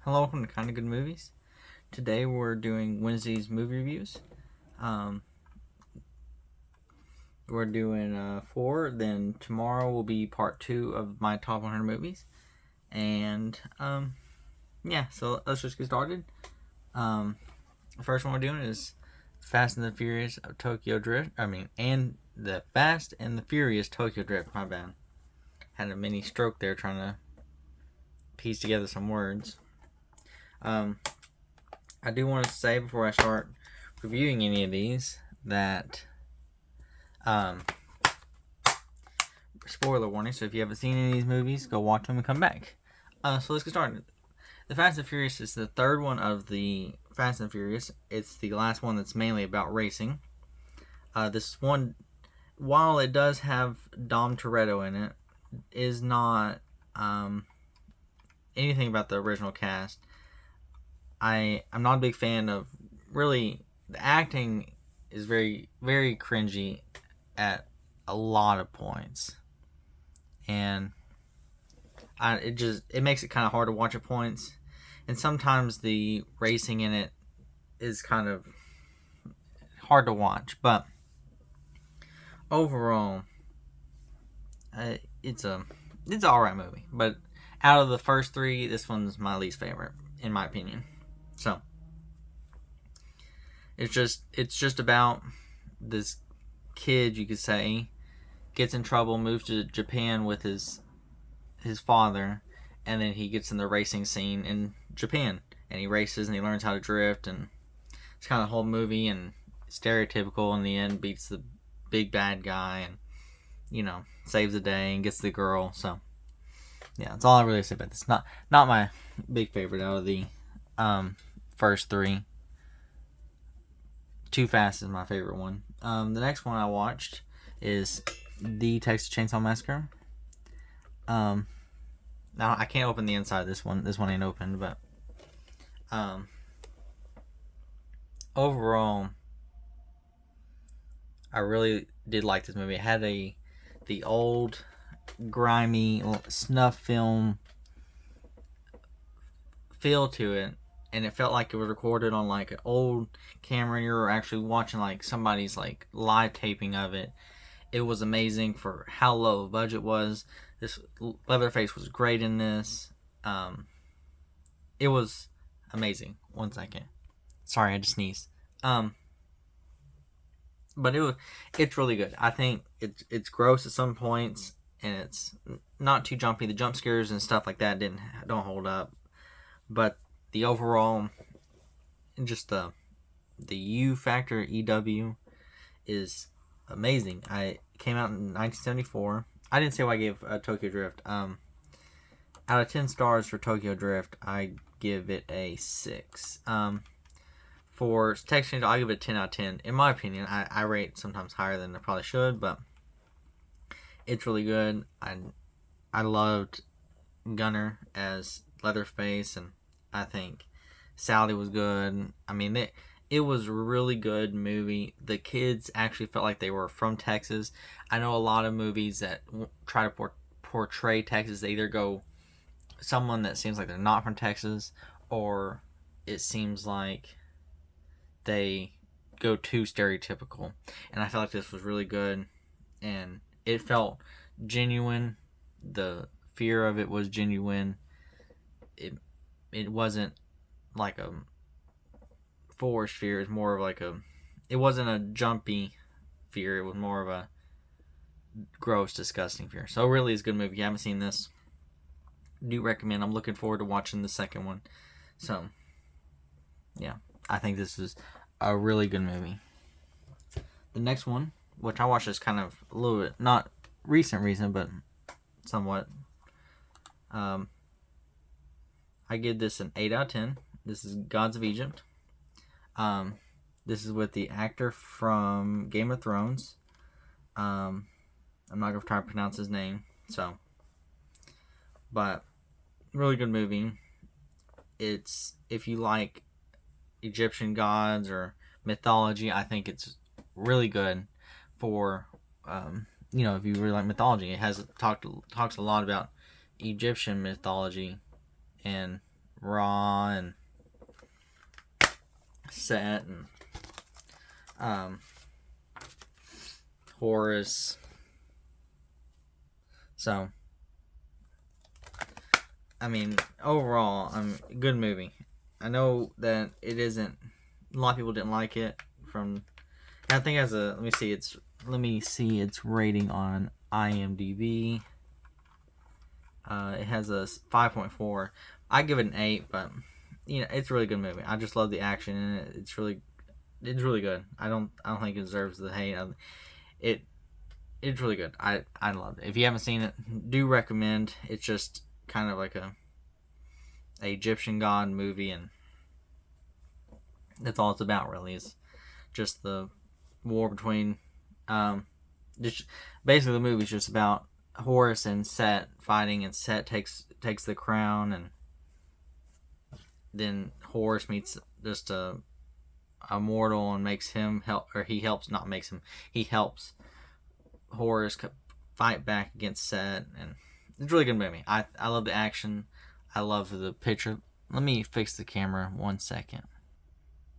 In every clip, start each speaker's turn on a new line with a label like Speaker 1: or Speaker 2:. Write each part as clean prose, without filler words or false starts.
Speaker 1: Hello, welcome to Kinda Good Movies. Today we're doing Wednesday's movie reviews. Um, we're doing 4, then tomorrow will be part 2 of my top 100 movies. And, so let's just get started. The first one we're doing is Fast and the Furious of Tokyo Drift. And the Fast and the Furious Tokyo Drift, my bad. Had a mini stroke there trying to piece together some words. I do want to say before I start reviewing any of these that spoiler warning. So if you haven't seen any of these movies, go watch them and come back. So let's get started. The Fast and Furious is the third one of the Fast and Furious. It's the last one that's mainly about racing. This one, while it does have Dom Toretto in it, is not anything about the original cast. I'm not a big fan of, really, the acting is very, very cringy at a lot of points. And it makes it kind of hard to watch at points. And sometimes the racing in it is kind of hard to watch. But overall, it's an alright movie. But out of the first 3, this one's my least favorite, in my opinion. So it's just about this kid, you could say, gets in trouble, moves to Japan with his father, and then he gets in the racing scene in Japan, and he races and he learns how to drift, and it's kind of the whole movie, and stereotypical. In the end, beats the big bad guy, and saves the day and gets the girl. So yeah, that's all I really say about this. Not my big favorite out of the first 3. Too Fast is my favorite one. The next one I watched is the Texas Chainsaw Massacre. Now I can't open the inside of this one. This one ain't opened, but overall, I really did like this movie. It had the old grimy snuff film feel to it, and it felt like it was recorded on like an old camera, and you were actually watching like somebody's like live taping of it. It was amazing for how low the budget was. This Leatherface was great in this. It was amazing. 1 second. Sorry, I had to sneeze. But it's really good. I think it's gross at some points, and it's not too jumpy. The jump scares and stuff like that don't hold up. But the overall, just the U factor, EW, is amazing. I came out in 1974. I didn't say what I gave Tokyo Drift. Out of 10 stars for Tokyo Drift, I give it a 6. For Texas Chainsaw, I'll give it a 10 out of 10. In my opinion, I rate sometimes higher than I probably should, but it's really good. I loved Gunner as Leatherface, and I think Sally was good. I mean, it was a really good movie. The kids actually felt like they were from Texas. I know a lot of movies that try to portray Texas, they either go someone that seems like they're not from Texas, or it seems like they go too stereotypical. And I felt like this was really good, and it felt genuine. The fear of it was genuine. It wasn't like a forced fear. It was more of like it wasn't a jumpy fear. It was more of a gross, disgusting fear. So really, it's a good movie. If you haven't seen this, do recommend. I'm looking forward to watching the second one. So yeah, I think this is a really good movie. The next one, which I watched, is kind of a little bit, not recent, but somewhat. I give this an 8 out of 10. This is Gods of Egypt. This is with the actor from Game of Thrones. I'm not going to try to pronounce his name. But really good movie. It's, if you like Egyptian gods or mythology, I think it's really good for, if you really like mythology. It talks a lot about Egyptian mythology, and Raw and Set and Horace. So, I mean, overall, good movie. I know that it isn't. A lot of people didn't like it. I think it has a. Let me see its rating on IMDb. It has a 5.4. I give it an 8, but it's a really good movie. I just love the action in it. It's really good. I don't think it deserves the hate. It's really good. I loved it. If you haven't seen it, do recommend. It's just kind of like a Egyptian god movie, and that's all it's about. Really, is just the war between. Just basically the movie's just about Horus and Set fighting, and Set takes the crown, and then Horus meets just a mortal and makes him help, or he helps, not makes him, he helps Horus fight back against Set, and it's a really good movie. I love the action. I love the picture. Let me fix the camera 1 second.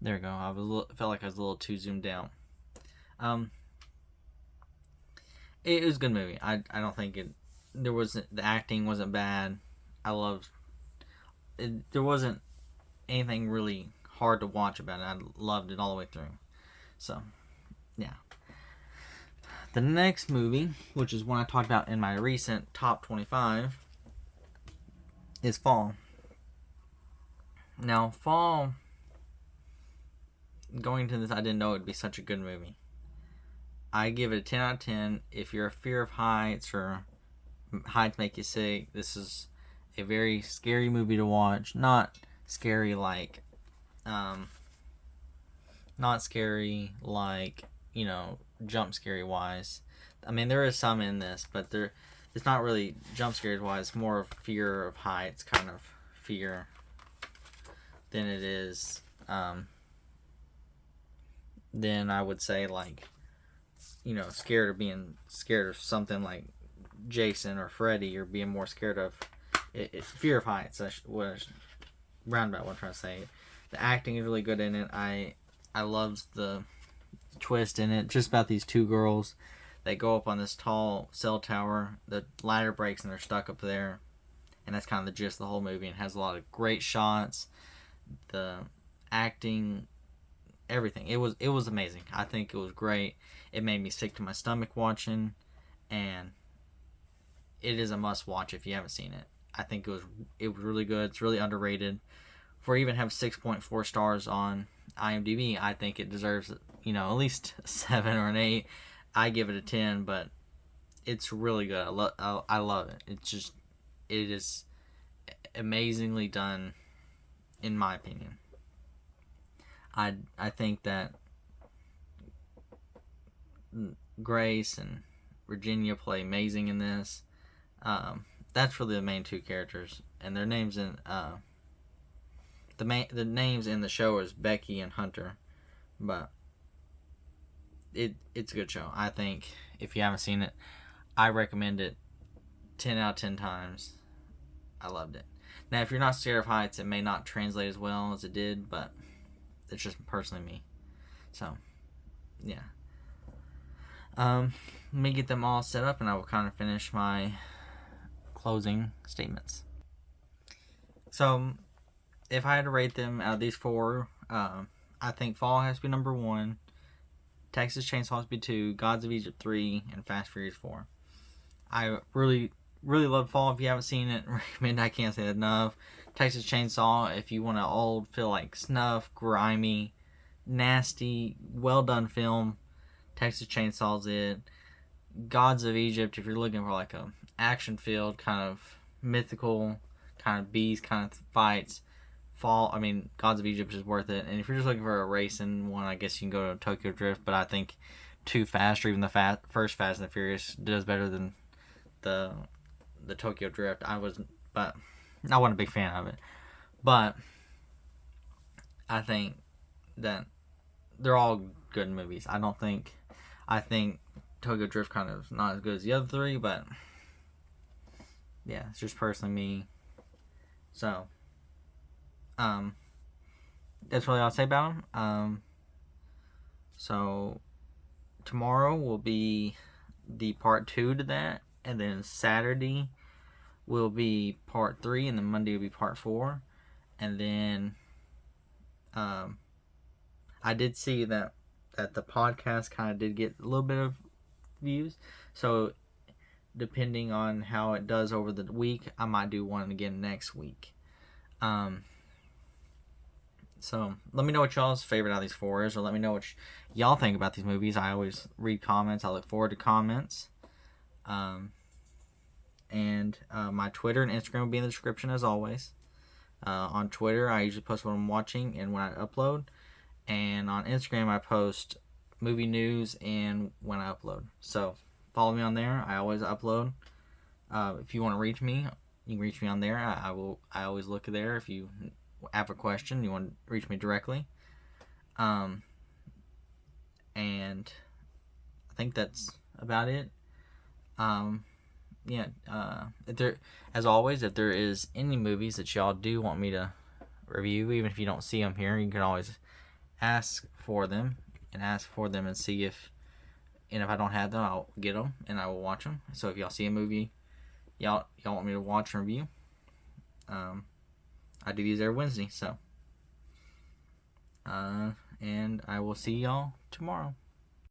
Speaker 1: There we go. Felt like I was a little too zoomed out. It was a good movie. I don't think the acting wasn't bad. I loved it. There wasn't anything really hard to watch about it. I loved it all the way through. So, yeah. The next movie, which is one I talked about in my recent top 25, is Fall. Now, Fall, going into this, I didn't know it would be such a good movie. I give it a 10 out of 10. If you're a fear of heights or heights make you sick, this is a very scary movie to watch. Not scary like, jump scary wise. I mean, there is some in this, but it's not really jump scary wise. More of fear of heights kind of fear than it is. Then I would say being scared of something like Jason or Freddy, or being more scared of fear of heights. Roundabout what I'm trying to say. The acting is really good in it. I loved the twist in it. Just about these two girls. They go up on this tall cell tower. The ladder breaks and they're stuck up there. And that's kind of the gist of the whole movie. It has a lot of great shots. The acting, everything. It was amazing. I think it was great. It made me sick to my stomach watching, and it is a must watch if you haven't seen it. I think it was really good. It's really underrated. For even have 6.4 stars on IMDb, I think it deserves at least a 7 or an 8. I give it a 10, but it's really good. I love it. It is amazingly done, in my opinion. I think that Grace and Virginia play amazing in this. That's really the main two characters, and their names in the names in the show is Becky and Hunter, but it's a good show. I think if you haven't seen it, I recommend it 10 out of 10 times. I loved it. Now, if you're not scared of heights, it may not translate as well as it did, but it's just personally me. So, yeah. Let me get them all set up, and I will kind of finish my closing statements. So, if I had to rate them out of these four, I think Fall has to be number 1, Texas Chainsaw has to be 2, Gods of Egypt 3, and Fast Furious 4. I really, really love Fall. If you haven't seen it, recommend. I can't say that enough. Texas Chainsaw, if you want an feel like snuff, grimy, nasty, well done film, Texas Chainsaw's it. Gods of Egypt, if you're looking for like a action filled kind of mythical kind of beast kind of fights, Gods of Egypt is worth it. And if you're just looking for a racing one, I guess you can go to Tokyo Drift, but I think Too Fast, or even the first Fast and the Furious, does better than the Tokyo Drift. I wasn't a big fan of it, but I think that they're all good movies. I think Tokyo Drift kind of not as good as the other three, but yeah, it's just personally me. So, Um, that's really all I'll say about them. So tomorrow will be the part 2 to that, and then Saturday will be part 3, and then Monday will be part 4, and then um, I did see that the podcast kind of did get a little bit of views, so depending on how it does over the week, I might do one again next week. So let me know what y'all's favorite out of these 4 is, or let me know what y'all think about these movies. I always read comments. I look forward to comments. And my Twitter and Instagram will be in the description as always. On Twitter, I usually post what I'm watching and when I upload. And on Instagram, I post movie news and when I upload. So follow me on there. I always upload. If you want to reach me, you can reach me on there. I always look there. If you have a question, you want to reach me directly. And I think that's about it. Yeah. If there, as always, if there is any movies that y'all do want me to review, even if you don't see them here, you can always ask for them and see if, and if I don't have them, I'll get them and I will watch them. So if y'all see a movie y'all want me to watch and review, I do these every Wednesday. So and I will see y'all tomorrow.